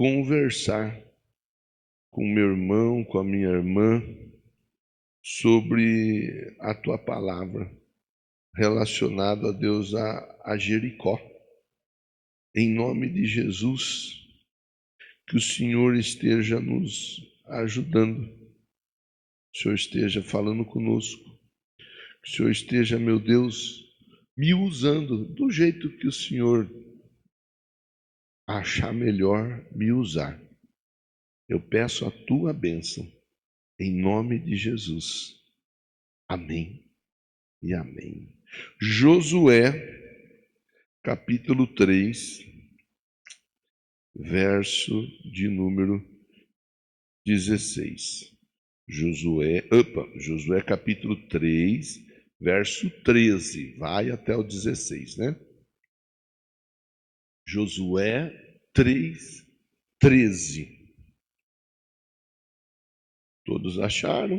conversar com meu irmão, com a minha irmã, sobre a tua palavra relacionada, a Deus, a Jericó. Em nome de Jesus, que o Senhor esteja nos ajudando, que o Senhor esteja falando conosco, que o Senhor esteja, meu Deus, me usando do jeito que o Senhor achar melhor me usar. Eu peço a tua bênção, em nome de Jesus. Amém e amém. Josué, capítulo 3, verso de número 16. Josué capítulo 3, verso 13. Vai até o 16, né? Josué 3, 13. Todos acharam?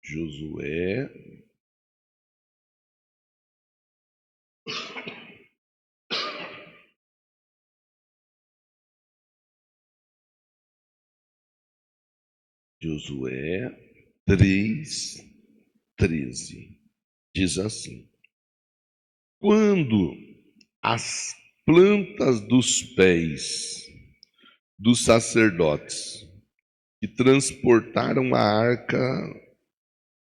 Josué Josué 3, 13. Diz assim: quando as plantas dos pés dos sacerdotes que transportaram a arca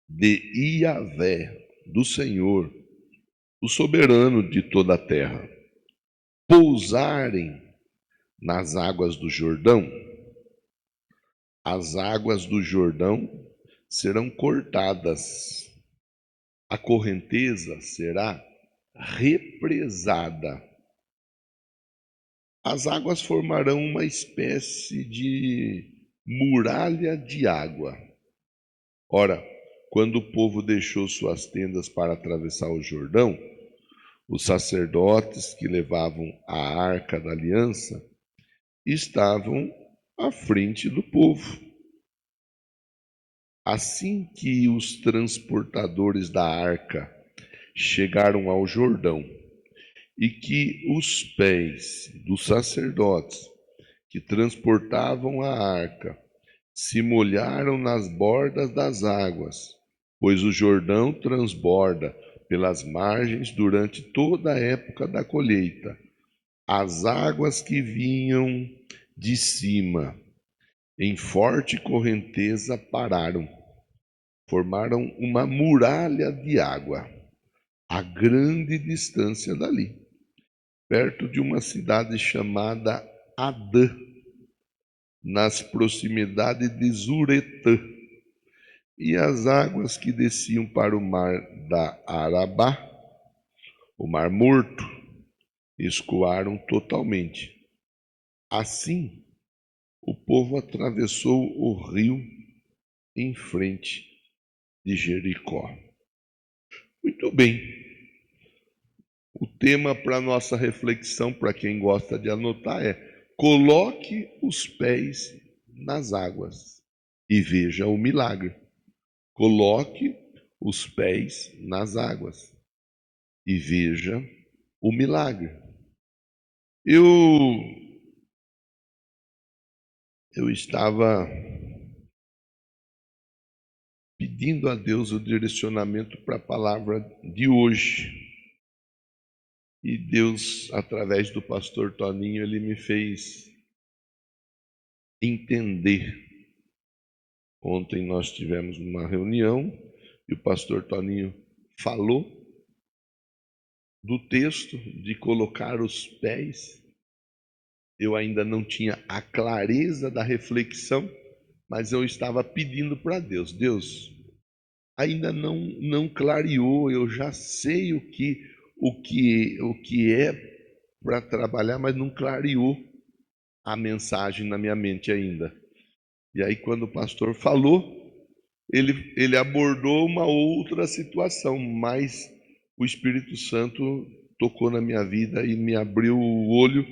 de Iavé, do Senhor, o soberano de toda a terra, pousarem nas águas do Jordão, as águas do Jordão serão cortadas, a correnteza será represada. As águas formarão uma espécie de muralha de água. Ora, quando o povo deixou suas tendas para atravessar o Jordão, os sacerdotes que levavam a arca da aliança estavam à frente do povo. Assim que os transportadores da arca chegaram ao Jordão e que os pés dos sacerdotes que transportavam a arca se molharam nas bordas das águas, pois o Jordão transborda pelas margens durante toda a época da colheita. As águas que vinham de cima, em forte correnteza, pararam. Formaram uma muralha de água a grande distância dali, perto de uma cidade chamada Adã, nas proximidades de Zuretã. E as águas que desciam para o mar da Arabá, o mar morto, escoaram totalmente. Assim, o povo atravessou o rio em frente de Jericó. Muito bem. O tema para nossa reflexão, para quem gosta de anotar, é: coloque os pés nas águas e veja o milagre. Coloque os pés nas águas e veja o milagre. Eu estava pedindo a Deus o direcionamento para a palavra de hoje. E Deus, através do pastor Toninho, ele me fez entender. Ontem nós tivemos uma reunião e o pastor Toninho falou do texto de colocar os pés. Eu ainda não tinha a clareza da reflexão, mas eu estava pedindo para Deus. Deus, ainda não clareou, eu já sei o que é para trabalhar, mas não clareou a mensagem na minha mente ainda. E aí quando o pastor falou, ele abordou uma outra situação, mas o Espírito Santo tocou na minha vida e me abriu o olho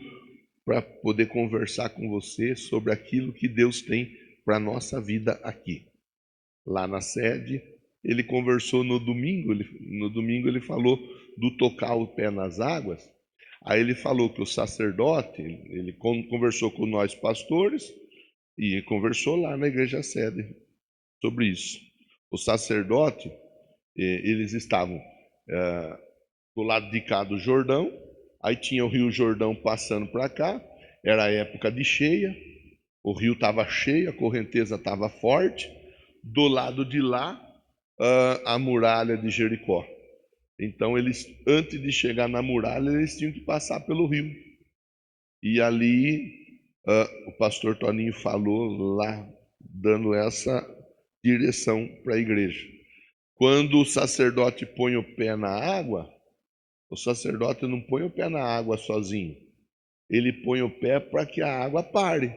para poder conversar com você sobre aquilo que Deus tem para a nossa vida aqui. Lá na sede, ele conversou no domingo ele falou do tocar o pé nas águas. Aí ele falou que o sacerdote, ele conversou com nós pastores e conversou lá na igreja sede sobre isso. O sacerdote, eles estavam do lado de cá do Jordão, aí tinha o Rio Jordão passando para cá, era a época de cheia, o rio estava cheio, a correnteza estava forte, do lado de lá, a muralha de Jericó. Então eles, antes de chegar na muralha, eles tinham que passar pelo rio. E ali o pastor Toninho falou lá, dando essa direção para a igreja. Quando o sacerdote põe o pé na água, o sacerdote não põe o pé na água sozinho. Ele põe o pé para que a água pare,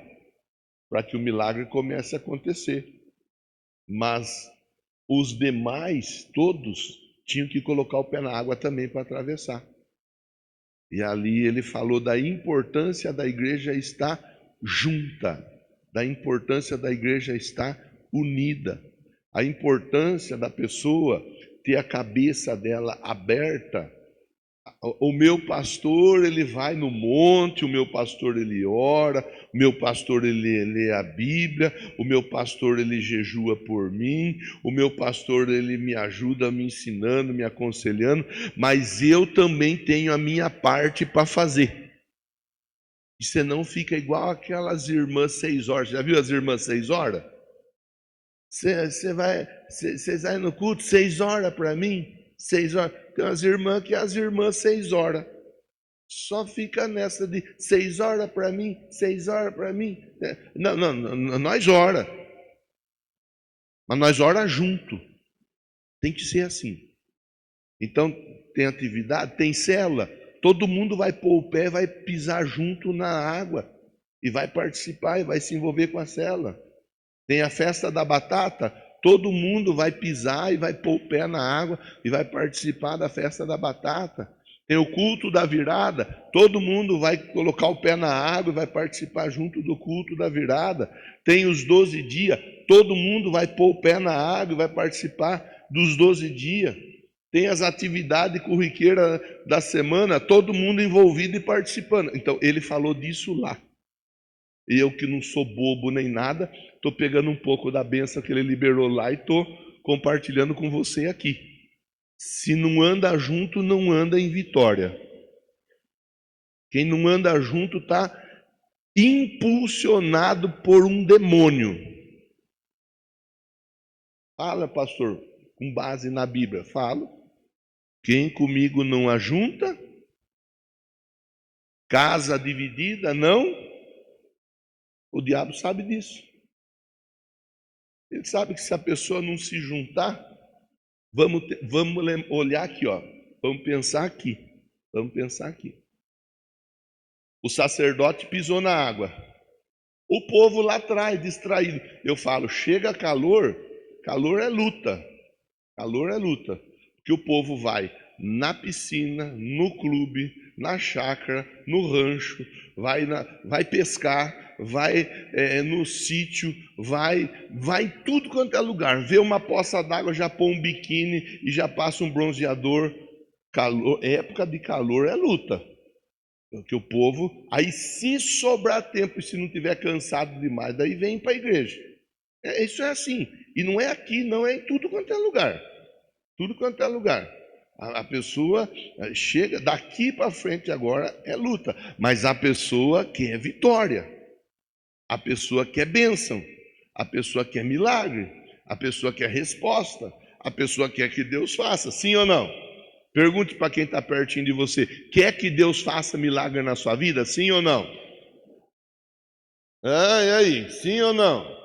para que o milagre comece a acontecer. Mas os demais, todos, tinham que colocar o pé na água também para atravessar. E ali ele falou da importância da igreja estar junta, da importância da igreja estar unida, a importância da pessoa ter a cabeça dela aberta. O meu pastor, ele vai no monte, o meu pastor, ele ora, o meu pastor, ele lê a Bíblia, o meu pastor, ele jejua por mim, o meu pastor, ele me ajuda me ensinando, me aconselhando, mas eu também tenho a minha parte para fazer. E você não fica igual aquelas irmãs 6 horas. Já viu as irmãs 6 horas? Você vai no culto 6 horas para mim? 6 horas. Tem as irmãs que as irmãs 6 horas. Só fica nessa de 6 horas para mim, 6 horas para mim. Não, nós ora. Mas nós ora junto. Tem que ser assim. Então, tem atividade, tem célula. Todo mundo vai pôr o pé, vai pisar junto na água. E vai participar e vai se envolver com a célula. Tem a festa da batata. Todo mundo vai pisar e vai pôr o pé na água e vai participar da festa da batata. Tem o culto da virada, todo mundo vai colocar o pé na água e vai participar junto do culto da virada. Tem os 12 dias, todo mundo vai pôr o pé na água e vai participar dos 12 dias. Tem as atividades corriqueiras da semana, todo mundo envolvido e participando. Então, ele falou disso lá. Eu que não sou bobo nem nada, estou pegando um pouco da bênção que ele liberou lá e estou compartilhando com você aqui. Se não anda junto, não anda em vitória. Quem não anda junto está impulsionado por um demônio. Fala, pastor, com base na Bíblia. Falo. Quem comigo não ajunta, casa dividida, não. O diabo sabe disso. Ele sabe que se a pessoa não se juntar, vamos olhar aqui, ó. Vamos pensar aqui. O sacerdote pisou na água. O povo lá atrás, distraído. Eu falo, chega calor, calor é luta. Porque o povo vai na piscina, no clube, na chácara, no rancho, vai pescar, vai no sítio, vai tudo quanto é lugar. Vê uma poça d'água, já põe um biquíni e já passa um bronzeador. Época de calor é luta. Porque o povo, aí se sobrar tempo e se não tiver cansado demais, daí vem para a igreja. Isso é assim. E não é aqui, não, é em tudo quanto é lugar. A pessoa chega, daqui para frente agora é luta. Mas a pessoa quer vitória. A pessoa quer bênção. A pessoa quer milagre. A pessoa quer resposta. A pessoa quer que Deus faça. Sim ou não? Pergunte para quem está pertinho de você. Quer que Deus faça milagre na sua vida? Sim ou não? E aí? Sim ou não?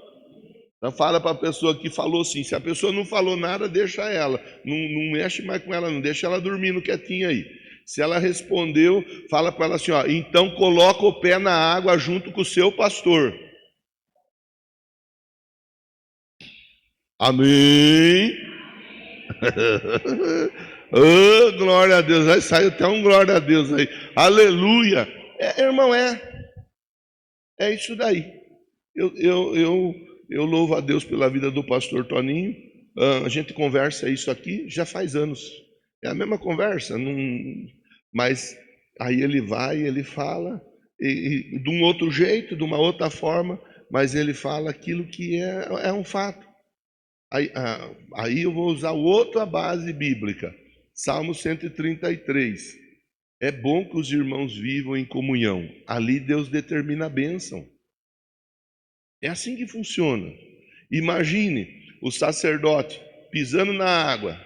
Então fala para a pessoa que falou sim. Se a pessoa não falou nada, deixa ela. Não mexe mais com ela, não. Deixa ela dormindo quietinha aí. Se ela respondeu, fala para ela assim, ó. Então coloca o pé na água junto com o seu pastor. Amém. Oh, glória a Deus. Aí saiu até um glória a Deus aí. Aleluia. Irmão, é isso daí. Eu louvo a Deus pela vida do pastor Toninho. A gente conversa isso aqui já faz anos. É a mesma conversa, mas Aí ele vai, ele fala, e de um outro jeito, de uma outra forma, mas ele fala aquilo que é um fato. Aí eu vou usar outra base bíblica, Salmo 133. É bom que os irmãos vivam em comunhão. Ali Deus determina a bênção. É assim que funciona. Imagine o sacerdote pisando na água.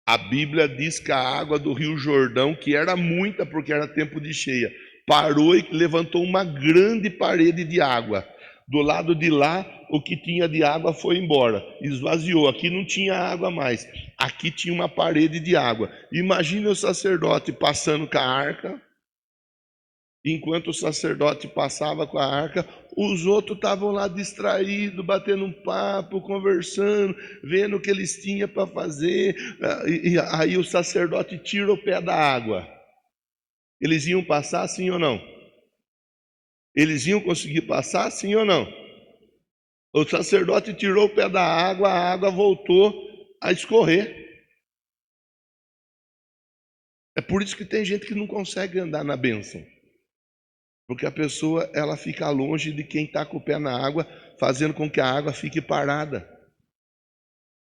A Bíblia diz que a água do Rio Jordão, que era muita porque era tempo de cheia, parou e levantou uma grande parede de água. Do lado de lá, o que tinha de água foi embora, esvaziou. Aqui não tinha água mais. Aqui tinha uma parede de água. Imagine o sacerdote passando com a arca. Enquanto o sacerdote passava com a arca, os outros estavam lá distraídos, batendo um papo, conversando, vendo o que eles tinham para fazer. E aí o sacerdote tira o pé da água. Eles iam passar, sim ou não? Eles iam conseguir passar, sim ou não? O sacerdote tirou o pé da água, a água voltou a escorrer. É por isso que tem gente que não consegue andar na bênção. Porque a pessoa, ela fica longe de quem está com o pé na água, fazendo com que a água fique parada.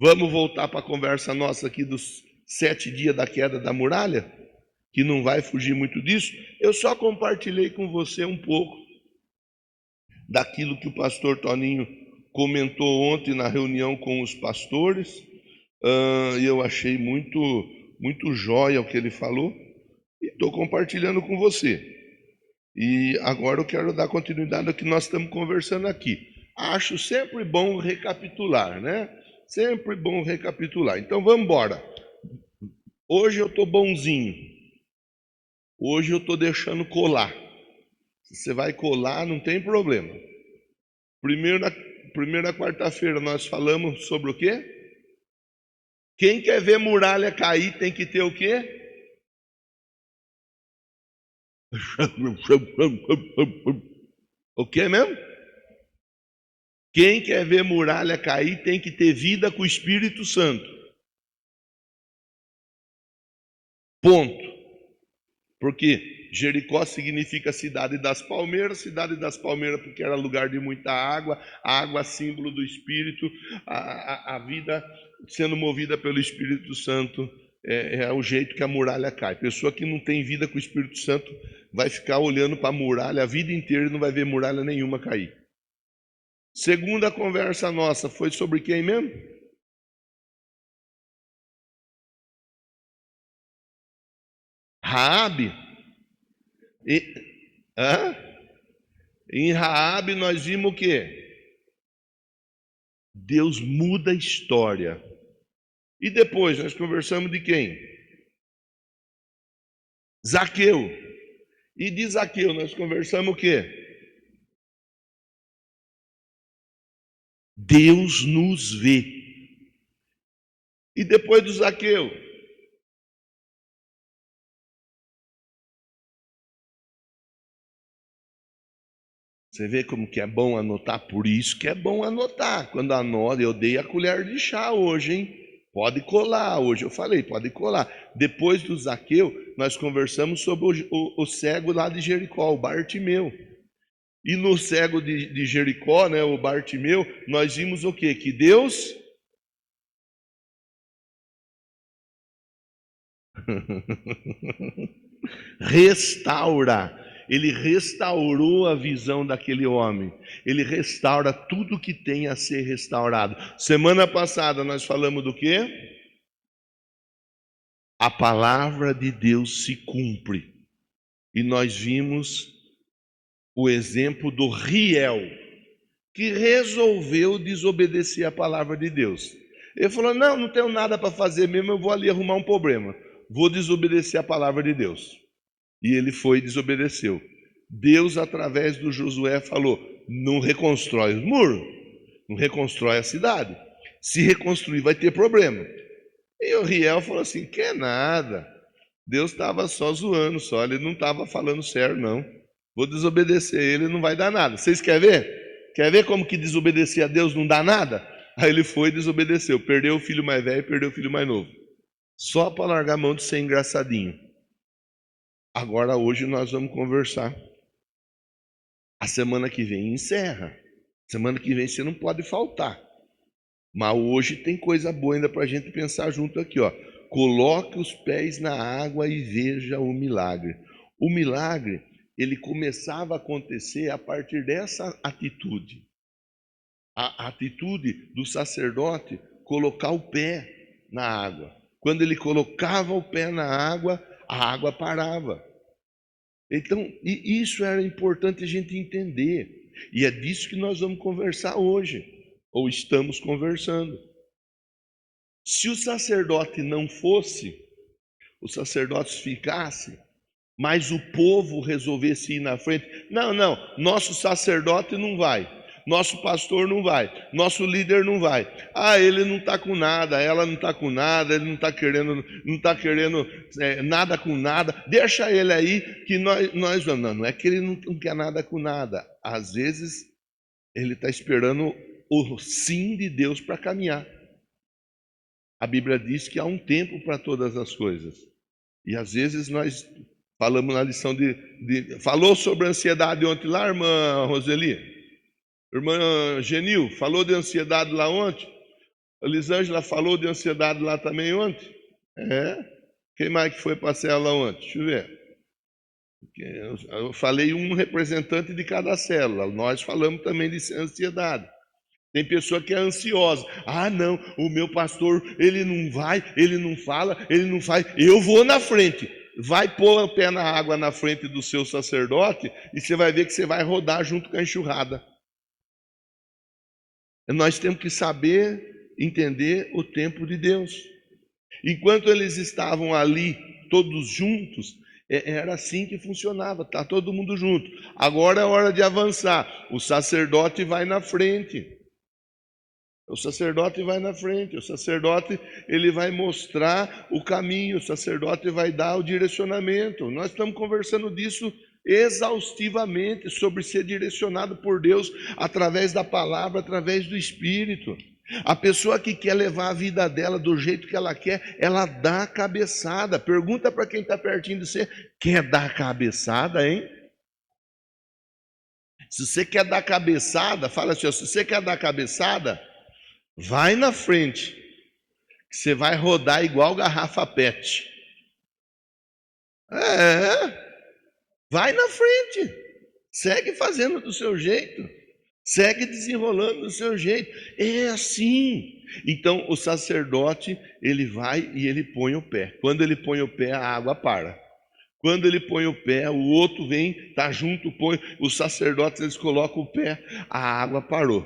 Vamos voltar para a conversa nossa aqui dos 7 dias da queda da muralha, que não vai fugir muito disso. Eu só compartilhei com você um pouco daquilo que o pastor Toninho comentou ontem na reunião com os pastores, e eu achei muito jóia o que ele falou, e estou compartilhando com você. E agora eu quero dar continuidade ao que nós estamos conversando aqui. Acho sempre bom recapitular, né? Sempre bom recapitular. Então vamos embora. Hoje eu estou bonzinho. Hoje eu estou deixando colar. Se você vai colar, não tem problema. Primeira quarta-feira nós falamos sobre o quê? Quem quer ver muralha cair tem que ter o quê? O que mesmo? Quem quer ver muralha cair tem que ter vida com o Espírito Santo. Ponto. Porque Jericó significa cidade das palmeiras porque era lugar de muita água, a água símbolo do Espírito, a vida sendo movida pelo Espírito Santo é o jeito que a muralha cai. Pessoa que não tem vida com o Espírito Santo vai ficar olhando para a muralha a vida inteira e não vai ver muralha nenhuma cair. Segunda conversa nossa foi sobre quem mesmo? Raabe. Em Raabe nós vimos o quê? Deus muda a história. E depois nós conversamos de quem? Zaqueu. E de Zaqueu nós conversamos o quê? Deus nos vê. E depois do Zaqueu? Você vê como que é bom anotar? Por isso que é bom anotar. Quando anota, eu dei a colher de chá hoje, hein? Pode colar, hoje eu falei, pode colar. Depois do Zaqueu, nós conversamos sobre o cego lá de Jericó, o Bartimeu. E no cego de Jericó, né, o Bartimeu, nós vimos o quê? Que Deus restaura. Ele restaurou a visão daquele homem. Ele restaura tudo que tem a ser restaurado. Semana passada nós falamos do quê? A palavra de Deus se cumpre. E nós vimos o exemplo do Riel, que resolveu desobedecer a palavra de Deus. Ele falou: não tenho nada para fazer mesmo, eu vou ali arrumar um problema. Vou desobedecer a palavra de Deus. E ele foi e desobedeceu. Deus, através do Josué, falou: não reconstrói os muros, não reconstrói a cidade. Se reconstruir, vai ter problema. E o Riel falou assim: que nada. Deus estava só zoando, ele não estava falando sério, não. Vou desobedecer ele, não vai dar nada. Vocês querem ver? Quer ver como que desobedecer a Deus não dá nada? Aí ele foi e desobedeceu. Perdeu o filho mais velho e perdeu o filho mais novo. Só para largar a mão de ser engraçadinho. Agora, hoje nós vamos conversar. A semana que vem encerra. Semana que vem você não pode faltar. Mas hoje tem coisa boa ainda para a gente pensar junto aqui, ó. Coloque os pés na água e veja o milagre. O milagre, ele começava a acontecer a partir dessa atitude. A atitude do sacerdote colocar o pé na água. Quando ele colocava o pé na água, a água parava. Então, isso era importante a gente entender. E é disso que nós vamos conversar hoje, ou estamos conversando. Se o sacerdote não fosse, os sacerdotes ficassem, mas o povo resolvesse ir na frente. Não, nosso sacerdote não vai, nosso pastor não vai, nosso líder não vai. Ah, ele não está com nada, ela não está com nada, ele não está querendo nada com nada. Deixa ele aí que nós vamos. Não é que ele não quer nada com nada. Às vezes ele está esperando o sim de Deus para caminhar. A Bíblia diz que há um tempo para todas as coisas. E às vezes nós falamos na lição falou sobre ansiedade ontem lá, irmã Roseli? Irmã Genil, falou de ansiedade lá ontem? A Lisângela falou de ansiedade lá também ontem? É? Quem mais que foi para a célula ontem? Deixa eu ver. Eu falei um representante de cada célula. Nós falamos também de ansiedade. Tem pessoa que é ansiosa. Ah, não, o meu pastor, ele não vai, ele não fala, ele não faz. Eu vou na frente. Vai pôr o pé na água na frente do seu sacerdote e você vai ver que você vai rodar junto com a enxurrada. Nós temos que saber entender o tempo de Deus. Enquanto eles estavam ali, todos juntos, era assim que funcionava, tá todo mundo junto. Agora é hora de avançar. O sacerdote vai na frente. O sacerdote vai na frente, o sacerdote ele vai mostrar o caminho, o sacerdote vai dar o direcionamento. Nós estamos conversando disso exaustivamente, sobre ser direcionado por Deus através da palavra, através do Espírito. A pessoa que quer levar a vida dela do jeito que ela quer, ela dá a cabeçada. Pergunta para quem está pertinho de você, quer dar a cabeçada, hein? Se você quer dar cabeçada, fala assim, se você quer dar cabeçada, vai na frente, que você vai rodar igual garrafa PET. Vai na frente, segue fazendo do seu jeito, segue desenrolando do seu jeito. É assim. Então o sacerdote, ele vai e ele põe o pé. Quando ele põe o pé, a água para. Quando ele põe o pé, o outro vem, tá junto, põe. Os sacerdotes, eles colocam o pé, a água parou.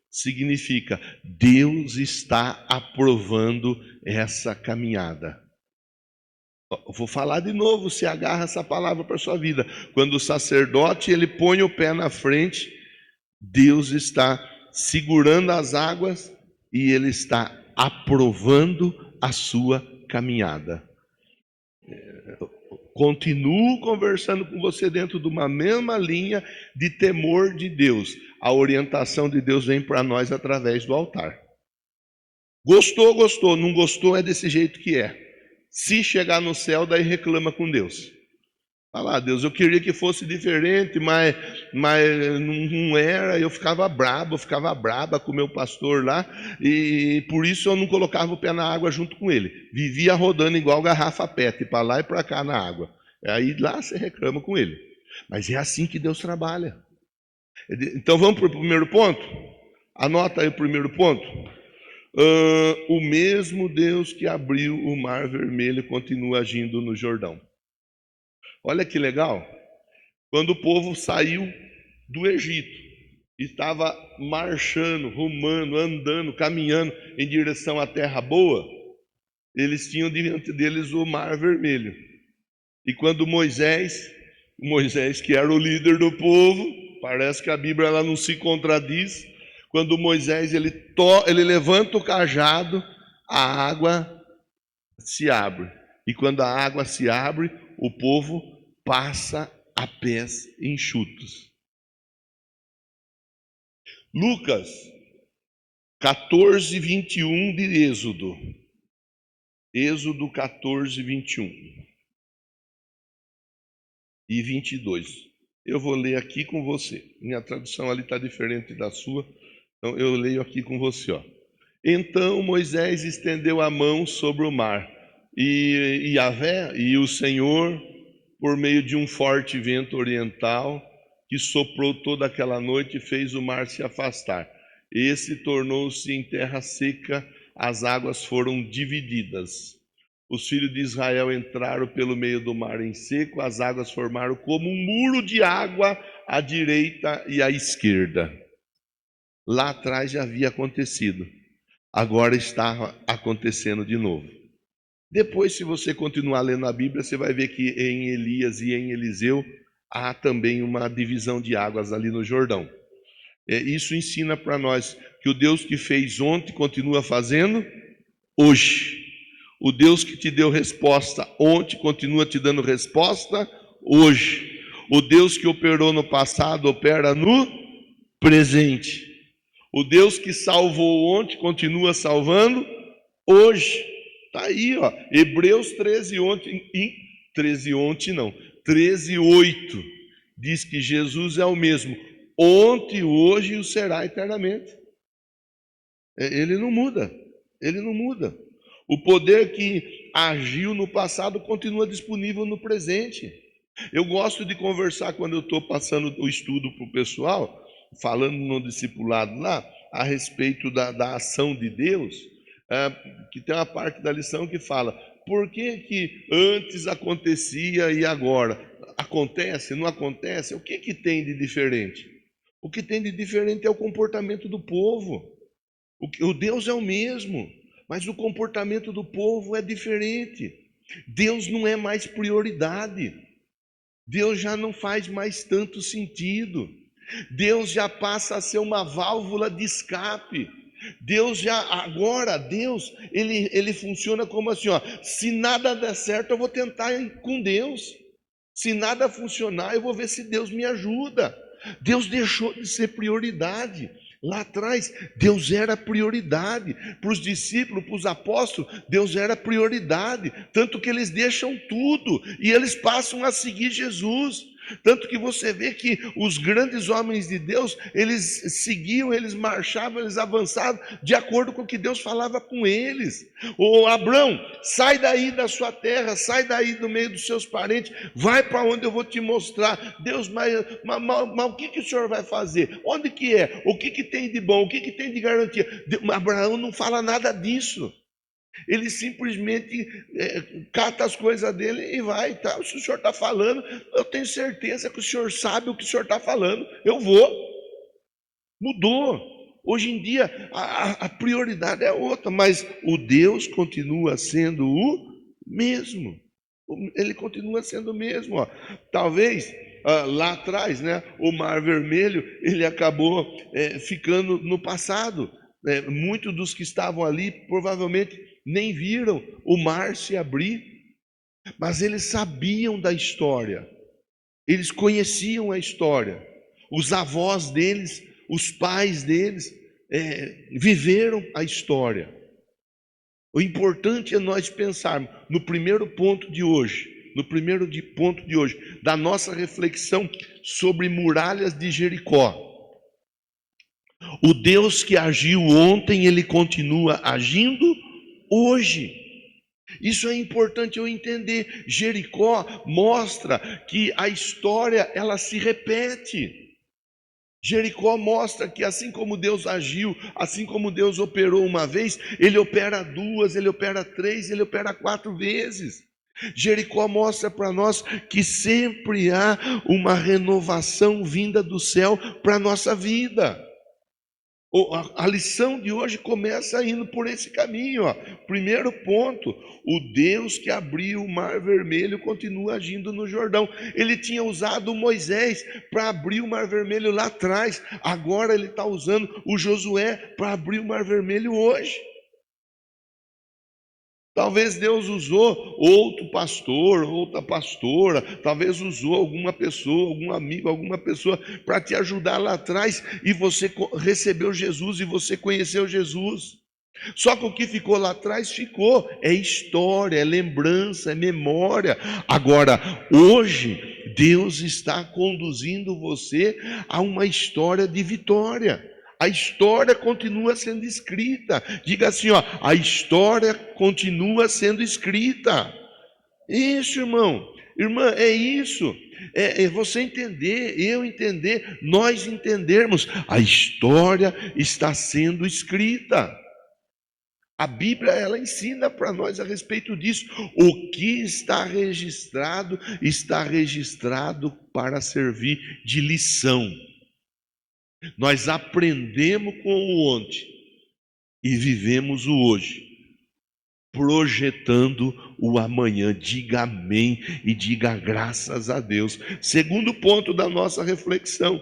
Significa, Deus está aprovando essa caminhada. Eu vou falar de novo, se agarra essa palavra para a sua vida. Quando o sacerdote ele põe o pé na frente, Deus está segurando as águas e ele está aprovando a sua caminhada. Continuo conversando com você dentro de uma mesma linha de temor de Deus. A orientação de Deus vem para nós através do altar. Gostou, gostou. Não gostou, é desse jeito que é. Se chegar no céu, daí reclama com Deus. Fala, Deus, eu queria que fosse diferente, mas não era. Eu ficava braba com o meu pastor lá, e por isso eu não colocava o pé na água junto com ele. Vivia rodando igual garrafa PET, para lá e para cá na água. Aí lá você reclama com ele. Mas é assim que Deus trabalha. Então vamos para o primeiro ponto? Anota aí o primeiro ponto. O mesmo Deus que abriu o Mar Vermelho continua agindo no Jordão. Olha que legal. Quando o povo saiu do Egito, estava marchando, rumando, andando, caminhando em direção à terra boa, eles tinham diante deles o Mar Vermelho. E quando Moisés que era o líder do povo, parece que a Bíblia ela não se contradiz, quando Moisés ele levanta o cajado, a água se abre. E quando a água se abre, o povo passa a pés enxutos. Lucas 14, 21 de Êxodo. Êxodo 14, 21. e 22. Eu vou ler aqui com você. Minha tradução ali está diferente da sua, então eu leio aqui com você. Então Moisés estendeu a mão sobre o mar, e Yahvé, e o Senhor, por meio de um forte vento oriental, que soprou toda aquela noite, fez o mar se afastar. Esse tornou-se em terra seca, as águas foram divididas. Os filhos de Israel entraram pelo meio do mar em seco, as águas formaram como um muro de água à direita e à esquerda. Lá atrás já havia acontecido, agora está acontecendo de novo. Depois, se você continuar lendo a Bíblia, você vai ver que em Elias e em Eliseu há também uma divisão de águas ali no Jordão. Isso ensina para nós que o Deus que fez ontem continua fazendo hoje. O Deus que te deu resposta ontem continua te dando resposta hoje. O Deus que operou no passado opera no presente. O Deus que salvou ontem continua salvando hoje. Está aí, Hebreus 13:8 diz que Jesus é o mesmo, ontem, hoje e o será eternamente. Ele não muda, ele não muda. O poder que agiu no passado continua disponível no presente. Eu gosto de conversar quando eu estou passando o estudo para o pessoal, falando no discipulado lá, a respeito da ação de Deus, que tem uma parte da lição que fala, por que antes acontecia e agora? Acontece, não acontece? O que tem de diferente? O que tem de diferente é o comportamento do povo. O Deus é o mesmo, mas o comportamento do povo é diferente. Deus não é mais prioridade. Deus já não faz mais tanto sentido. Deus já passa a ser uma válvula de escape. Deus, ele funciona como assim, se nada der certo, eu vou tentar ir com Deus. Se nada funcionar, eu vou ver se Deus me ajuda. Deus deixou de ser prioridade. Lá atrás, Deus era prioridade. Para os discípulos, para os apóstolos, Deus era prioridade. Tanto que eles deixam tudo e eles passam a seguir Jesus. Tanto que você vê que os grandes homens de Deus, eles seguiam, eles marchavam, eles avançavam de acordo com o que Deus falava com eles. Abrão, sai daí da sua terra, sai daí do meio dos seus parentes, vai para onde eu vou te mostrar. Deus, mas o que o senhor vai fazer? Onde que é? O que tem de bom? O que tem de garantia? Abraão não fala nada disso. Ele simplesmente cata as coisas dele e vai. Tá? Se o senhor está falando, eu tenho certeza que o senhor sabe o que o senhor está falando. Eu vou. Mudou. Hoje em dia, a prioridade é outra, mas o Deus continua sendo o mesmo. Ele continua sendo o mesmo. Talvez lá atrás, o Mar Vermelho, ele acabou ficando no passado. Muitos dos que estavam ali provavelmente nem viram o mar se abrir, mas eles sabiam da história, eles conheciam a história, os avós deles, os pais deles viveram a história. O importante é nós pensarmos no primeiro ponto de hoje, da nossa reflexão sobre muralhas de Jericó. O Deus que agiu ontem, ele continua agindo hoje. Isso é importante eu entender. Jericó mostra que a história, ela se repete. Jericó mostra que assim como Deus agiu, assim como Deus operou uma vez, ele opera duas, ele opera três, ele opera 4 vezes. Jericó mostra para nós que sempre há uma renovação vinda do céu para a nossa vida. A lição de hoje começa indo por esse caminho. Primeiro ponto, o Deus que abriu o Mar Vermelho continua agindo no Jordão. Ele tinha usado Moisés para abrir o Mar Vermelho lá atrás. Agora ele está usando o Josué para abrir o Mar Vermelho hoje. Talvez Deus usou outro pastor, outra pastora, talvez usou alguma pessoa, algum amigo, alguma pessoa para te ajudar lá atrás e você recebeu Jesus e você conheceu Jesus. Só que o que ficou lá atrás é história, é lembrança, é memória. Agora, hoje, Deus está conduzindo você a uma história de vitória. A história continua sendo escrita. Diga assim, ó, a história continua sendo escrita. Isso, irmão. Irmã, é isso. É você entender, eu entender, nós entendermos. A história está sendo escrita. A Bíblia, ela ensina para nós a respeito disso. O que está registrado para servir de lição. Nós aprendemos com o ontem e vivemos o hoje, projetando o amanhã. Diga amém e diga graças a Deus. Segundo ponto da nossa reflexão: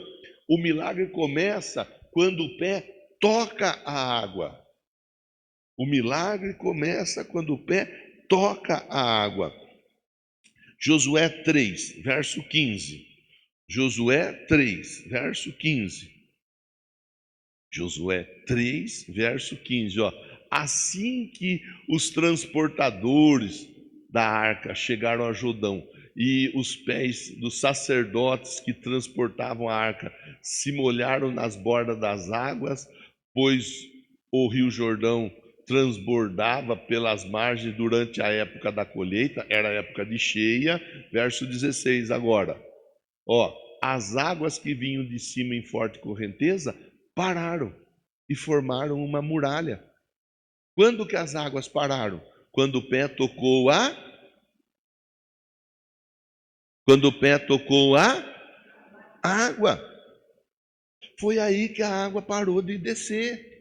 o milagre começa quando o pé toca a água. O milagre começa quando o pé toca a água. Josué 3, verso 15. Josué 3, verso 15. Josué 3, verso 15. Ó. Assim que os transportadores da arca chegaram a Jordão e os pés dos sacerdotes que transportavam a arca se molharam nas bordas das águas, pois o rio Jordão transbordava pelas margens durante a época da colheita, era a época de cheia. Verso 16 agora. Ó, as águas que vinham de cima em forte correnteza pararam e formaram uma muralha. Quando que as águas pararam? Quando o pé tocou a água. Foi aí que a água parou de descer.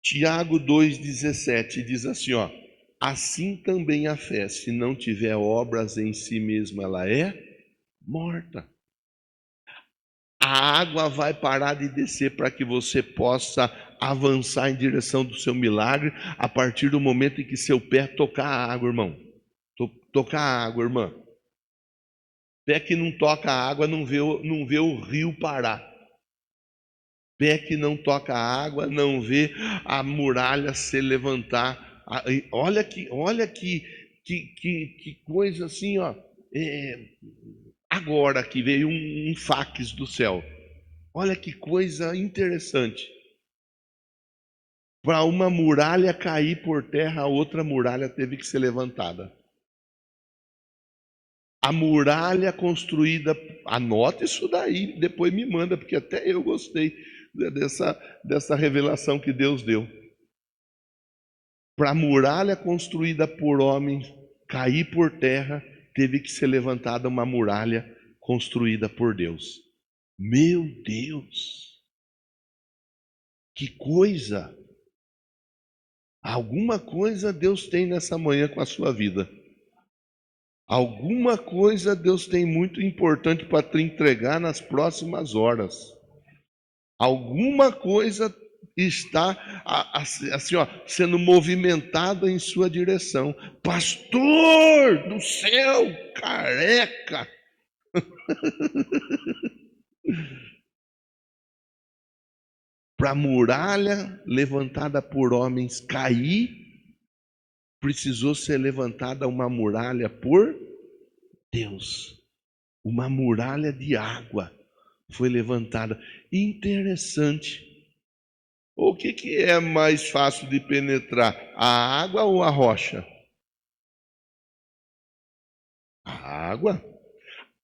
Tiago 2,17 diz assim, ó: assim também a fé, se não tiver obras em si mesma, ela é morta. A água vai parar de descer para que você possa avançar em direção do seu milagre a partir do momento em que seu pé tocar a água, irmão. Tocar a água, irmã. Pé que não toca a água não vê o rio parar. Pé que não toca a água não vê a muralha se levantar. Olha que coisa assim, ó. Agora que veio um fax do céu. Olha que coisa interessante. Para uma muralha cair por terra, a outra muralha teve que ser levantada. A muralha construída, anota isso daí, depois me manda, porque até eu gostei dessa revelação que Deus deu. Para a muralha construída por homens cair por terra, teve que ser levantada uma muralha construída por Deus. Meu Deus! Que coisa! Alguma coisa Deus tem nessa manhã com a sua vida. Alguma coisa Deus tem muito importante para te entregar nas próximas horas. Alguma coisa está assim, ó, sendo movimentada em sua direção. Pastor do céu, careca! Para a muralha levantada por homens cair, precisou ser levantada uma muralha por Deus. Uma muralha de água foi levantada. Interessante. O que é mais fácil de penetrar? A água ou a rocha? A água.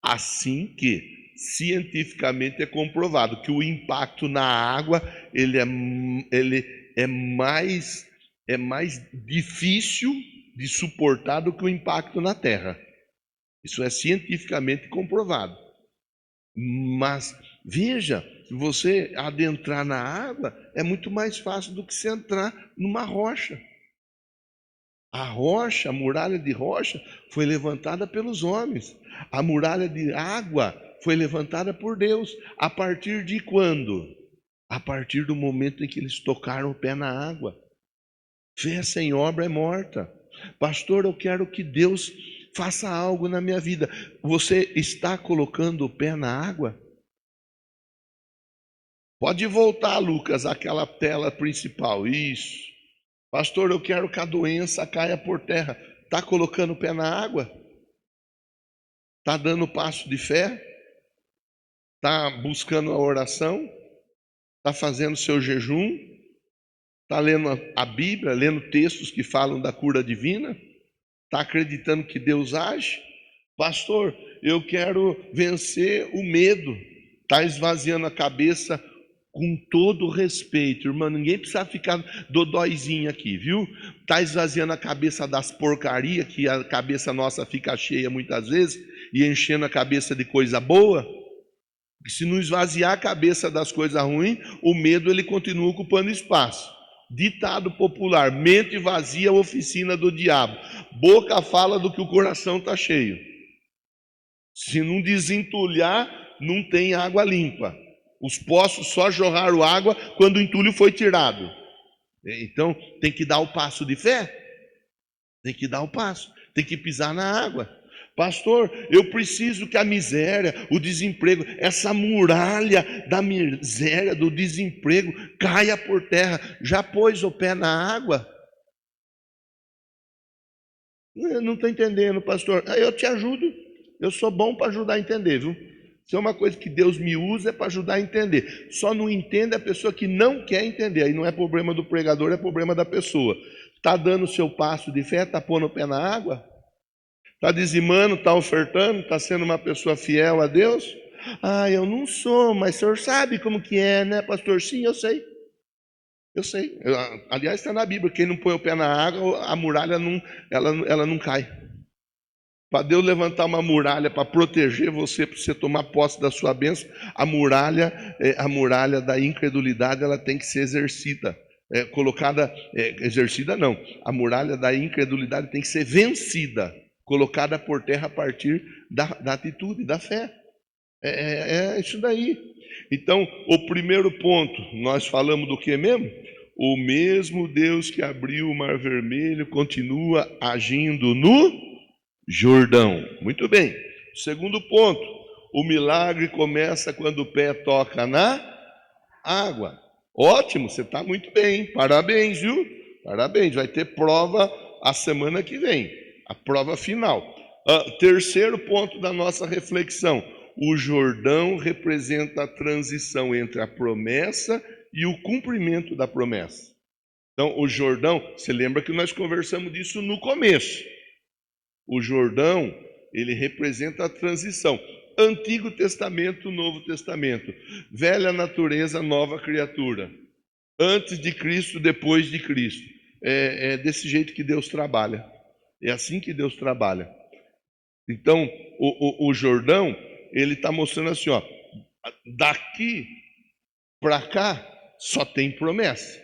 Assim que cientificamente é comprovado que o impacto na água ele é mais difícil de suportar do que o impacto na terra. Isso é cientificamente comprovado. Mas veja, se você adentrar na água é muito mais fácil do que se entrar numa rocha. A rocha, a muralha de rocha, foi levantada pelos homens. A muralha de água foi levantada por Deus. A partir de quando? A partir do momento em que eles tocaram o pé na água. Fé sem obra é morta. Pastor, eu quero que Deus faça algo na minha vida. Você está colocando o pé na água? Pode voltar, Lucas, àquela tela principal. Isso. Pastor, eu quero que a doença caia por terra. Está colocando o pé na água? Está dando passo de fé? Está buscando a oração? Está fazendo seu jejum? Está lendo a Bíblia, lendo textos que falam da cura divina? Está acreditando que Deus age? Pastor, eu quero vencer o medo. Está esvaziando a cabeça com todo respeito, irmão. Ninguém precisa ficar dodóizinho aqui, viu? Está esvaziando a cabeça das porcarias, que a cabeça nossa fica cheia muitas vezes, e enchendo a cabeça de coisa boa. Se não esvaziar a cabeça das coisas ruins, o medo ele continua ocupando espaço. Ditado popular: mente vazia, oficina do diabo. Boca fala do que o coração está cheio. Se não desentulhar, não tem água limpa. Os poços só jorraram água quando o entulho foi tirado. Então tem que dar o passo de fé. Tem que dar o passo. Tem que pisar na água. Pastor, eu preciso que a miséria, o desemprego, essa muralha da miséria, do desemprego, caia por terra. Já pôs o pé na água? Não estou entendendo, pastor. Eu te ajudo. Eu sou bom para ajudar a entender, viu? Se é uma coisa que Deus me usa, é para ajudar a entender. Só não entende a pessoa que não quer entender. Aí não é problema do pregador, é problema da pessoa. Está dando o seu passo de fé? Está pondo o pé na água? Está dizimando, está ofertando, está sendo uma pessoa fiel a Deus? Ah, eu não sou, mas o senhor sabe como que é, né, pastor? Sim, eu sei. Eu sei. Aliás, está na Bíblia: quem não põe o pé na água, a muralha ela não cai. Para Deus levantar uma muralha para proteger você, para você tomar posse da sua bênção, a muralha da incredulidade, ela tem que ser exercida. Exercida não. A muralha da incredulidade tem que ser vencida, colocada por terra a partir da atitude, da fé. É isso daí. Então, o primeiro ponto, nós falamos do que mesmo? O mesmo Deus que abriu o Mar Vermelho continua agindo no Jordão. Muito bem. Segundo ponto, o milagre começa quando o pé toca na água. Ótimo, você está muito bem. Parabéns, viu? Parabéns. Vai ter prova a semana que vem, a prova final. Terceiro ponto da nossa reflexão: o Jordão representa a transição entre a promessa e o cumprimento da promessa. Então, o Jordão, você lembra que nós conversamos disso no começo. O Jordão, ele representa a transição. Antigo Testamento, Novo Testamento. Velha natureza, nova criatura. Antes de Cristo, depois de Cristo. É desse jeito que Deus trabalha. É assim que Deus trabalha. Então, o Jordão, ele está mostrando assim, ó, daqui para cá só tem promessa.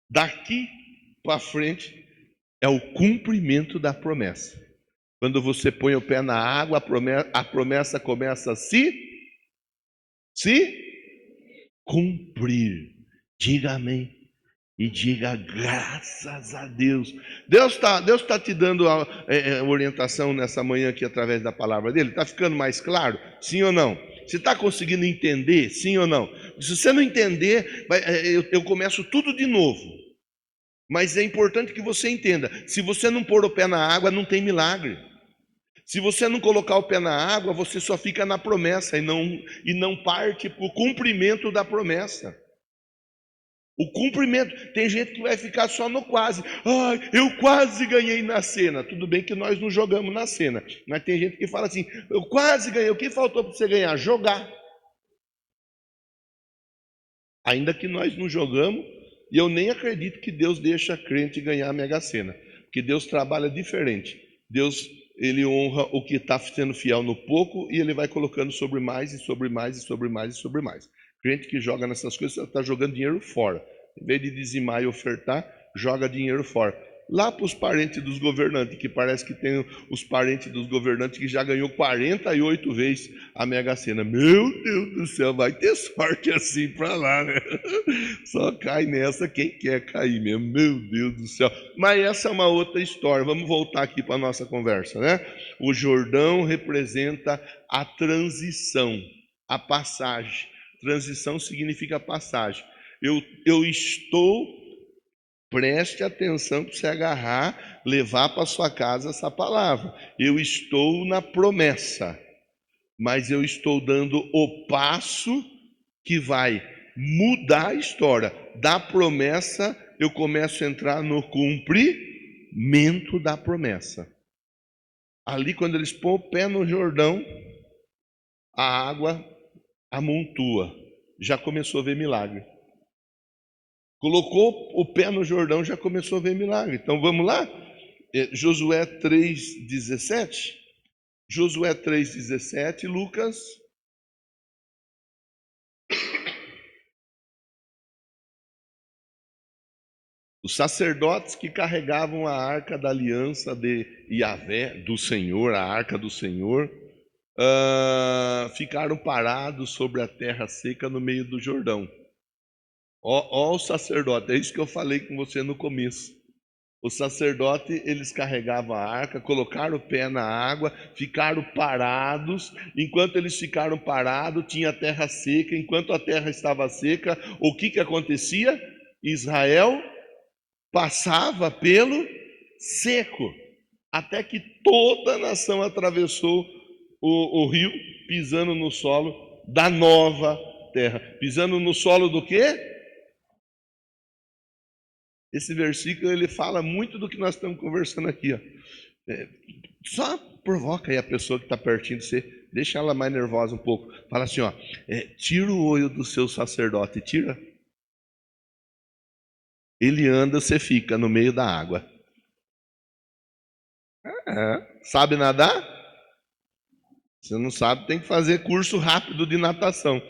Daqui para frente é o cumprimento da promessa. Quando você põe o pé na água, a promessa começa a se cumprir. Diga amém e diga graças a Deus. Deus tá te dando a orientação nessa manhã aqui através da palavra dele. Está ficando mais claro? Sim ou não? Você está conseguindo entender? Sim ou não? Se você não entender, eu começo tudo de novo. Mas é importante que você entenda: se você não pôr o pé na água, não tem milagre. Se você não colocar o pé na água, você só fica na promessa e não parte para o cumprimento da promessa. O cumprimento, tem gente que vai ficar só no quase. Eu quase ganhei na cena. Tudo bem que nós não jogamos na cena, mas tem gente que fala assim: eu quase ganhei. O que faltou para você ganhar? Jogar. Ainda que nós não jogamos. E eu nem acredito que Deus deixa a crente ganhar a Mega Sena, porque Deus trabalha diferente. Deus, ele honra o que está sendo fiel no pouco, e ele vai colocando sobre mais e sobre mais e sobre mais e sobre mais. Crente que joga nessas coisas está jogando dinheiro fora. Em vez de dizimar e ofertar, joga dinheiro fora. Lá para os parentes dos governantes, que parece que tem os parentes dos governantes que já ganhou 48 vezes a Mega Sena. Meu Deus do céu, vai ter sorte assim para lá, né? Só cai nessa quem quer cair mesmo. Meu Deus do céu. Mas essa é uma outra história. Vamos voltar aqui para a nossa conversa, né? O Jordão representa a transição, a passagem. Transição significa passagem. Eu estou Preste atenção para você agarrar, levar para sua casa essa palavra. Eu estou na promessa, mas eu estou dando o passo que vai mudar a história. Da promessa, eu começo a entrar no cumprimento da promessa. Ali, quando eles põem o pé no Jordão, a água amontoa. Já começou a ver milagre. Colocou o pé no Jordão, já começou a ver milagre. Então vamos lá? Josué 3,17. Josué 3,17, Lucas. Os sacerdotes que carregavam a arca da aliança de Yahvé, do Senhor, a arca do Senhor, ficaram parados sobre a terra seca no meio do Jordão. Ó o sacerdote, é isso que eu falei com você no começo. O sacerdote, eles carregavam a arca, colocaram o pé na água, ficaram parados. Enquanto eles ficaram parados, tinha a terra seca. Enquanto a terra estava seca, o que acontecia? Israel passava pelo seco, até que toda a nação atravessou o rio, pisando no solo da nova terra. Pisando no solo do quê? Esse versículo ele fala muito do que nós estamos conversando aqui. Ó. Só provoca aí a pessoa que está pertinho de você, deixa ela mais nervosa um pouco. Fala assim, ó, tira o olho do seu sacerdote, tira. Ele anda, você fica no meio da água. Sabe nadar? Você não sabe, tem que fazer curso rápido de natação.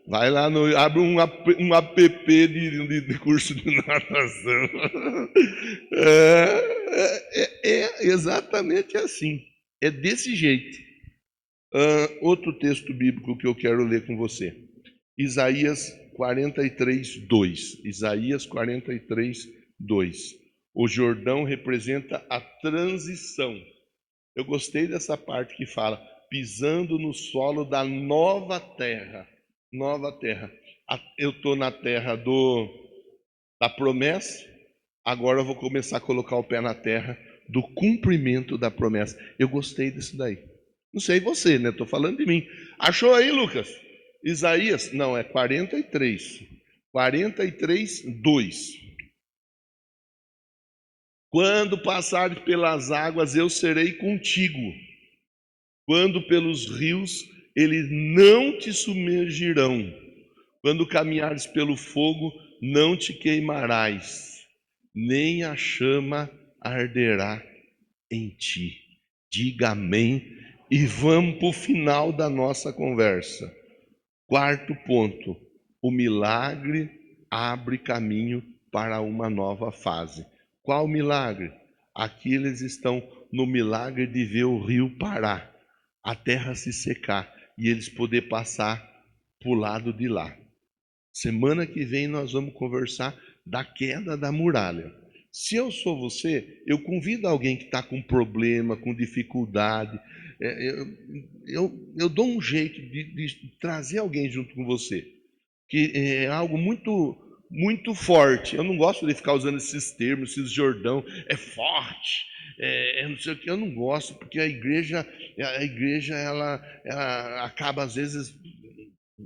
Vai lá, abre um app de curso de natação. É exatamente assim. É desse jeito. Outro texto bíblico que eu quero ler com você. Isaías 43, 2. Isaías 43, 2. O Jordão representa a transição. Eu gostei dessa parte que fala, pisando no solo da nova terra. Nova terra. Eu estou na terra da promessa, agora eu vou começar a colocar o pé na terra do cumprimento da promessa. Eu gostei disso daí. Não sei você, né? Estou falando de mim. Achou aí, Lucas? Isaías? Não, é 43. 43, 2. Quando passares pelas águas, eu serei contigo. Quando pelos rios, eles não te submergirão. Quando caminhares pelo fogo, não te queimarás, nem a chama arderá em ti. Diga amém. E vamos para o final da nossa conversa. Quarto ponto. O milagre abre caminho para uma nova fase. Qual milagre? Aqui eles estão no milagre de ver o rio parar, a terra se secar e eles poder passar para o lado de lá. Semana que vem nós vamos conversar da queda da muralha. Se eu sou você, eu convido alguém que está com problema, com dificuldade. Eu dou um jeito de trazer alguém junto com você, que é algo muito, muito forte. Eu não gosto de ficar usando esses termos, esses Jordão, é forte. Não sei o que, eu não gosto, porque a igreja ela acaba às vezes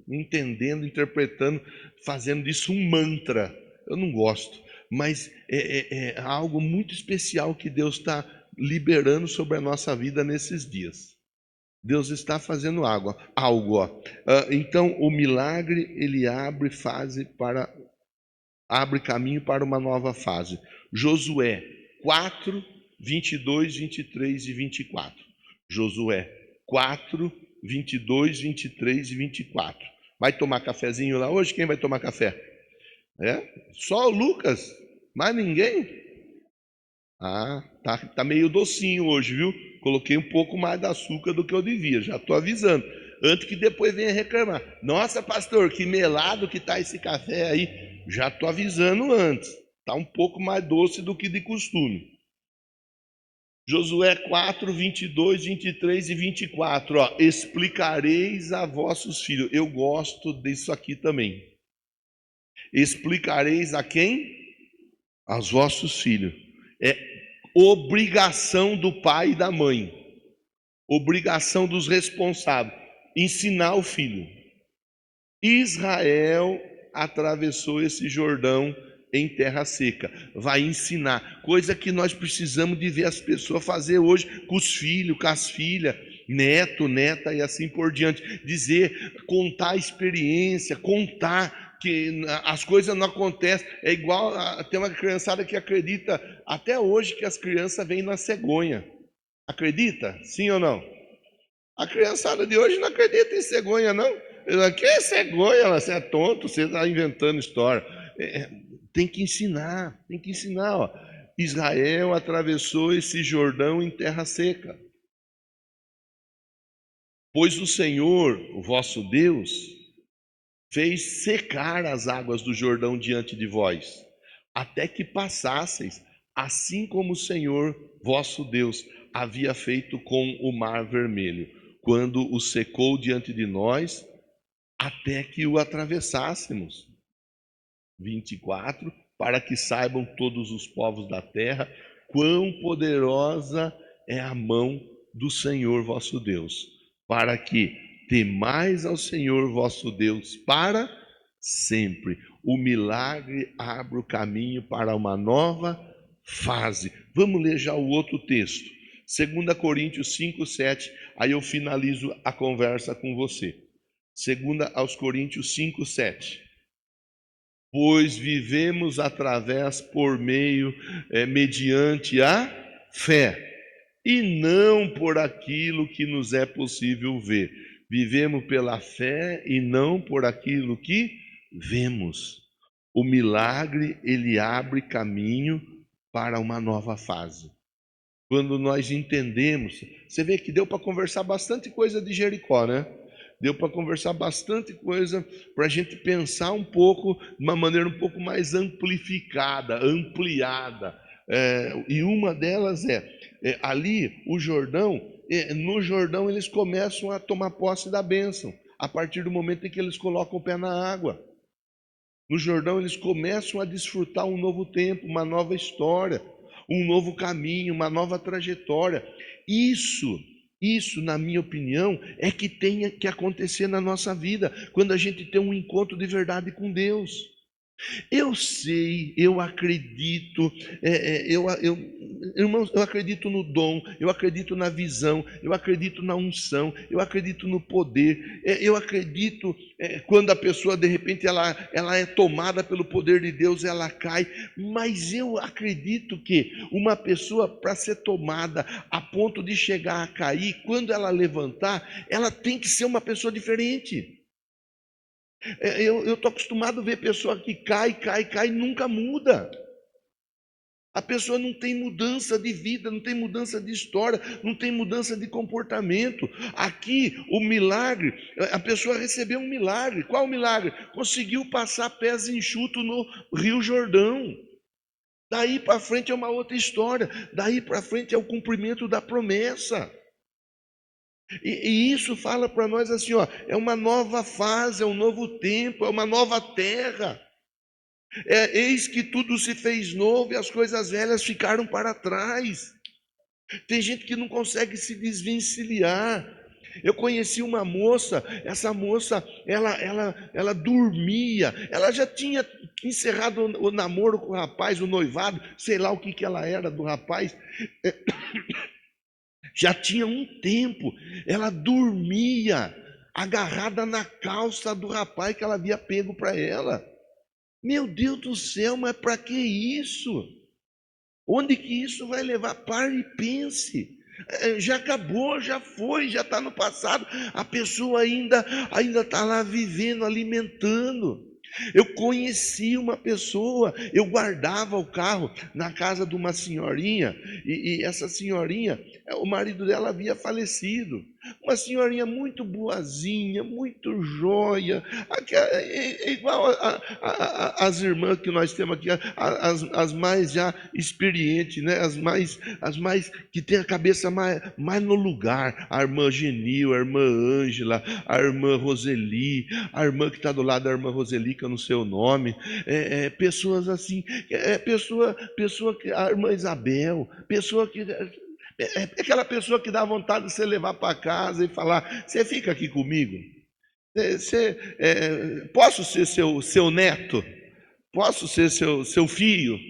entendendo, interpretando, fazendo disso um mantra. Eu não gosto, mas é algo muito especial que Deus está liberando sobre a nossa vida nesses dias. Deus está fazendo algo. Então, o milagre ele abre caminho para uma nova fase. Josué 4, 22, 23 e 24. Josué 4, 22, 23 e 24. Vai tomar cafezinho lá hoje? Quem vai tomar café? Só o Lucas? Mais ninguém? Tá meio docinho hoje, viu? Coloquei um pouco mais de açúcar do que eu devia, já estou avisando. Antes que depois venha reclamar. Nossa, pastor, que melado que tá esse café aí. Já estou avisando antes. Tá um pouco mais doce do que de costume. Josué 4, 22, 23 e 24. Explicareis a vossos filhos. Eu gosto disso aqui também. Explicareis a quem? aos vossos filhos. É obrigação do pai e da mãe, obrigação dos responsáveis, ensinar o filho. Israel atravessou esse Jordão em terra seca. Vai ensinar, coisa que nós precisamos de ver as pessoas fazer hoje com os filhos, com as filhas, neto, neta e assim por diante. Dizer, contar a experiência, contar que as coisas não acontecem. É igual, tem uma criançada que acredita até hoje que as crianças vêm na cegonha. Acredita? Sim ou não? A criançada de hoje não acredita em cegonha, não. Que é cegonha? Você é tonto, você está inventando história. Tem que ensinar, tem que ensinar. Ó. Israel atravessou esse Jordão em terra seca. Pois o Senhor, o vosso Deus, fez secar as águas do Jordão diante de vós, até que passasseis, assim como o Senhor, vosso Deus, havia feito com o Mar Vermelho, quando o secou diante de nós, até que o atravessássemos. 24, para que saibam todos os povos da terra, quão poderosa é a mão do Senhor vosso Deus, para que temais ao Senhor vosso Deus para sempre. O milagre abre o caminho para uma nova fase. Vamos ler já o outro texto. 2 Coríntios 5, 7. Aí eu finalizo a conversa com você. 2 aos Coríntios 5, 7. Pois vivemos através por meio, mediante a fé, e não por aquilo que nos é possível ver. Vivemos pela fé e não por aquilo que vemos. O milagre, ele abre caminho para uma nova fase. Quando nós entendemos, você vê que deu para conversar bastante coisa de Jericó, né? Deu para conversar bastante coisa para a gente pensar um pouco, de uma maneira um pouco mais amplificada, ampliada. E uma delas ali o Jordão, no Jordão eles começam a tomar posse da bênção, a partir do momento em que eles colocam o pé na água. No Jordão eles começam a desfrutar um novo tempo, uma nova história, um novo caminho, uma nova trajetória. Isso, na minha opinião, é que tem que acontecer na nossa vida, quando a gente tem um encontro de verdade com Deus. Eu sei, eu acredito, irmãos, eu acredito no dom, eu acredito na visão, eu acredito na unção, eu acredito no poder, eu acredito quando a pessoa de repente ela é tomada pelo poder de Deus, ela cai, mas eu acredito que uma pessoa para ser tomada a ponto de chegar a cair, quando ela levantar, ela tem que ser uma pessoa diferente. Eu estou acostumado a ver pessoa que cai e nunca muda. A pessoa não tem mudança de vida, não tem mudança de história, não tem mudança de comportamento. Aqui, o milagre, a pessoa recebeu um milagre. Qual o milagre? Conseguiu passar pés enxutos no Rio Jordão. Daí para frente é uma outra história. Daí para frente é o cumprimento da promessa. E isso fala para nós assim, ó, é uma nova fase, é um novo tempo, é uma nova terra. Eis que tudo se fez novo e as coisas velhas ficaram para trás. Tem gente que não consegue se desvencilhar. Eu conheci uma moça, essa moça, ela dormia, ela já tinha encerrado o namoro com o rapaz, o noivado, sei lá o que ela era do rapaz. Já tinha um tempo, ela dormia agarrada na calça do rapaz que ela havia pego para ela. Meu Deus do céu, mas para que isso? Onde que isso vai levar? Pare e pense. Já acabou, já foi, já está no passado. A pessoa ainda está lá vivendo, alimentando. Eu conheci uma pessoa, eu guardava o carro na casa de uma senhorinha, e essa senhorinha, o marido dela havia falecido. Uma senhorinha muito boazinha, muito joia, igual as irmãs que nós temos aqui, as mais já experientes, né? As mais que têm a cabeça mais no lugar. A irmã Genil, a irmã Ângela, a irmã Roseli, a irmã que está do lado da irmã Roseli, que eu não sei o nome. Pessoas assim, pessoa que a irmã Isabel, pessoa que aquela pessoa que dá vontade de você levar para casa e falar: você fica aqui comigo? Posso ser seu neto? Posso ser seu filho?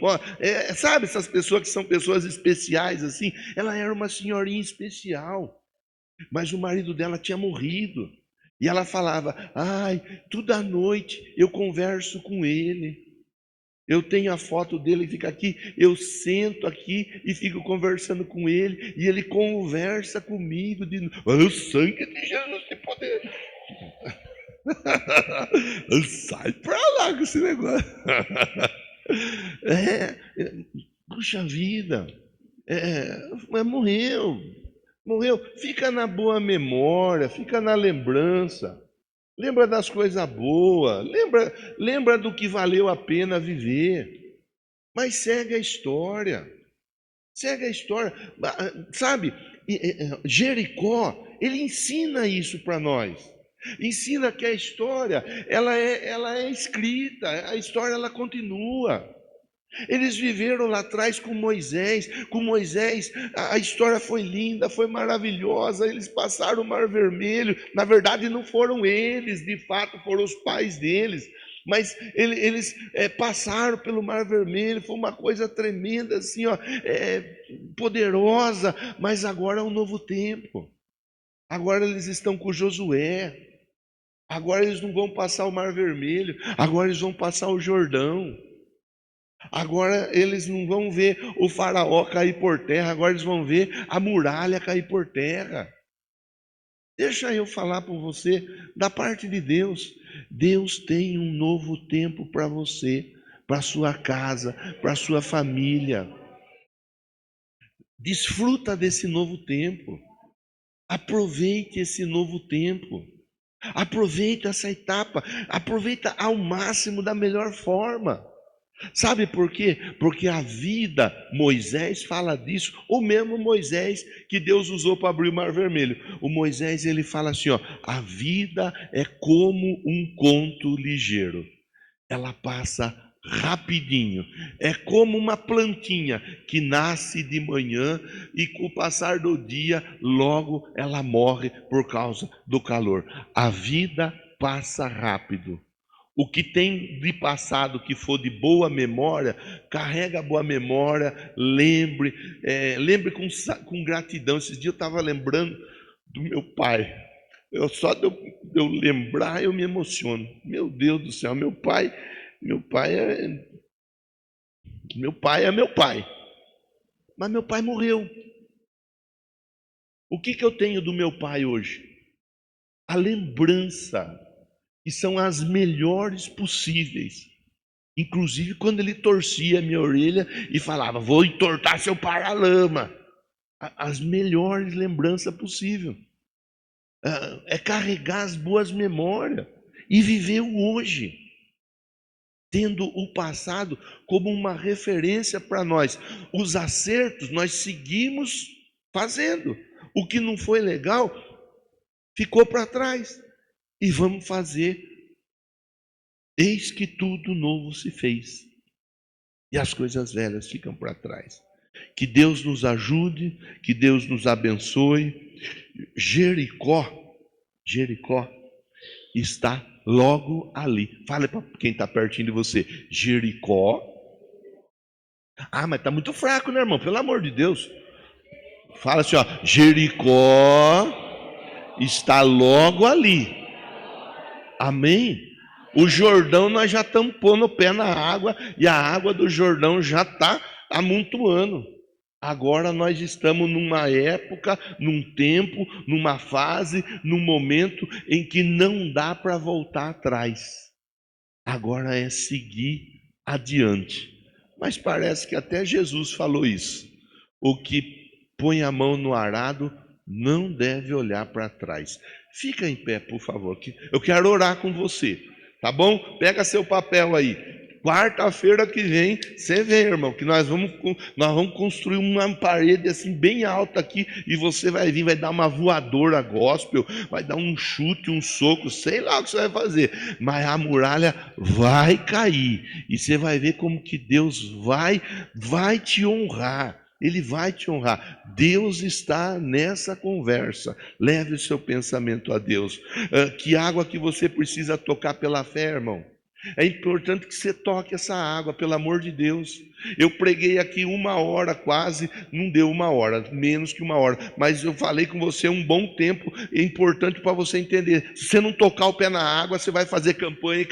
Sabe, essas pessoas que são pessoas especiais assim? Ela era uma senhorinha especial, mas o marido dela tinha morrido. E ela falava: ai, toda noite eu converso com ele. Eu tenho a foto dele, fica aqui, eu sento aqui e fico conversando com ele, e ele conversa comigo de olha o sangue de Jesus tem poder. Sai pra lá com esse negócio. Puxa vida, mas morreu. Fica na boa memória, fica na lembrança. Lembra das coisas boas, lembra do que valeu a pena viver. Mas segue a história. Segue a história. Sabe, Jericó, ele ensina isso para nós. Ensina que a história, ela é escrita, a história ela continua. Eles viveram lá atrás com Moisés. Com Moisés, a história foi linda, foi maravilhosa. Eles passaram o Mar Vermelho. Na verdade, não foram eles, de fato, foram os pais deles. Mas eles passaram pelo Mar Vermelho. Foi uma coisa tremenda, assim, ó, poderosa. Mas agora é um novo tempo. Agora eles estão com Josué. Agora eles não vão passar o Mar Vermelho. Agora eles vão passar o Jordão. Agora eles não vão ver o faraó cair por terra, agora eles vão ver a muralha cair por terra. Deixa eu falar para você, da parte de Deus. Deus tem um novo tempo para você, para sua casa, para sua família. Desfruta desse novo tempo. Aproveite esse novo tempo. Aproveita essa etapa. Aproveita ao máximo da melhor forma. Sabe por quê? Porque a vida, Moisés fala disso, o mesmo Moisés que Deus usou para abrir o Mar Vermelho. O Moisés, ele fala assim, ó: a vida é como um conto ligeiro. Ela passa rapidinho. É como uma plantinha que nasce de manhã e com o passar do dia, logo ela morre por causa do calor. A vida passa rápido. O que tem de passado que for de boa memória, carrega a boa memória, lembre com gratidão. Esses dias eu estava lembrando do meu pai. Só de eu lembrar eu me emociono. Meu Deus do céu, meu pai é meu pai. Mas meu pai morreu. O que eu tenho do meu pai hoje? A lembrança, que são as melhores possíveis. Inclusive quando ele torcia a minha orelha e falava: vou entortar seu paralama. As melhores lembranças possíveis. É carregar as boas memórias e viver o hoje, tendo o passado como uma referência para nós. Os acertos nós seguimos fazendo. O que não foi legal ficou para trás. E vamos fazer. Eis que tudo novo se fez. E as coisas velhas ficam para trás. Que Deus nos ajude, que Deus nos abençoe. Jericó está logo ali. Fale para quem está pertinho de você: Jericó. Ah, mas está muito fraco, né, irmão? Pelo amor de Deus. Fala assim, ó: Jericó está logo ali. Amém? O Jordão nós já estamos pondo o pé na água e a água do Jordão já está amontoando. Agora nós estamos numa época, num tempo, numa fase, num momento em que não dá para voltar atrás. Agora é seguir adiante. Mas parece que até Jesus falou isso. O que põe a mão no arado não deve olhar para trás. Fica em pé, por favor, que eu quero orar com você, tá bom? Pega seu papel aí. Quarta-feira que vem, você vê, irmão, que nós vamos construir uma parede assim bem alta aqui e você vai vir, vai dar uma voadora gospel, vai dar um chute, um soco, sei lá o que você vai fazer, mas a muralha vai cair e você vai ver como que Deus vai te honrar. Ele vai te honrar. Deus está nessa conversa. Leve o seu pensamento a Deus. Que água que você precisa tocar pela fé, irmão? É importante que você toque essa água, pelo amor de Deus. Eu preguei aqui 1 hora quase, não deu 1 hora, menos que 1 hora, mas eu falei com você um bom tempo. É importante para você entender. Se você não tocar o pé na água, você vai fazer campanha,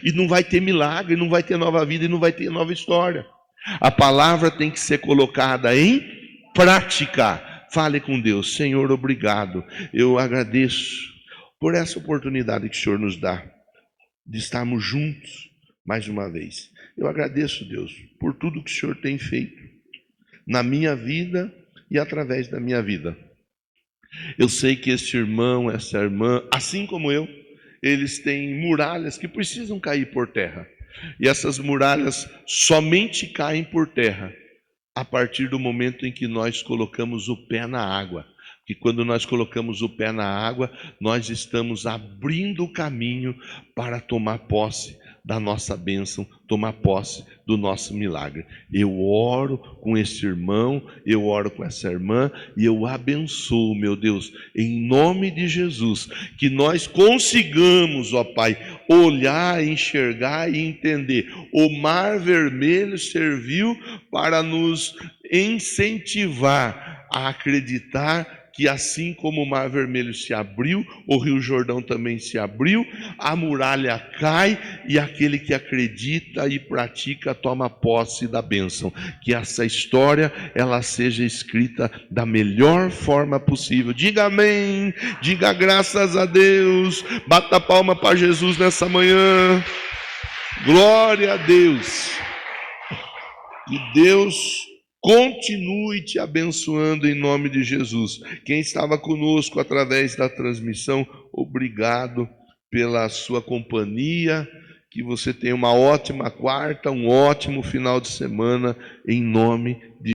e não vai ter milagre, não vai ter nova vida e não vai ter nova história. A palavra tem que ser colocada em prática. Fale com Deus. Senhor, obrigado. Eu agradeço por essa oportunidade que o Senhor nos dá de estarmos juntos mais uma vez. Eu agradeço, Deus, por tudo que o Senhor tem feito na minha vida e através da minha vida. Eu sei que esse irmão, essa irmã, assim como eu, eles têm muralhas que precisam cair por terra. E essas muralhas somente caem por terra a partir do momento em que nós colocamos o pé na água. Que quando nós colocamos o pé na água, nós estamos abrindo o caminho para tomar posse da nossa bênção, tomar posse do nosso milagre. Eu oro com esse irmão, eu oro com essa irmã e eu abençoo, meu Deus, em nome de Jesus, que nós consigamos, ó Pai, olhar, enxergar e entender. O Mar Vermelho serviu para nos incentivar a acreditar que assim como o Mar Vermelho se abriu, o Rio Jordão também se abriu, a muralha cai e aquele que acredita e pratica toma posse da bênção. Que essa história ela seja escrita da melhor forma possível. Diga amém, diga graças a Deus, bata a palma para Jesus nessa manhã. Glória a Deus. Que Deus continue te abençoando em nome de Jesus. Quem estava conosco através da transmissão, obrigado pela sua companhia. Que você tenha uma ótima quarta, um ótimo final de semana, em nome de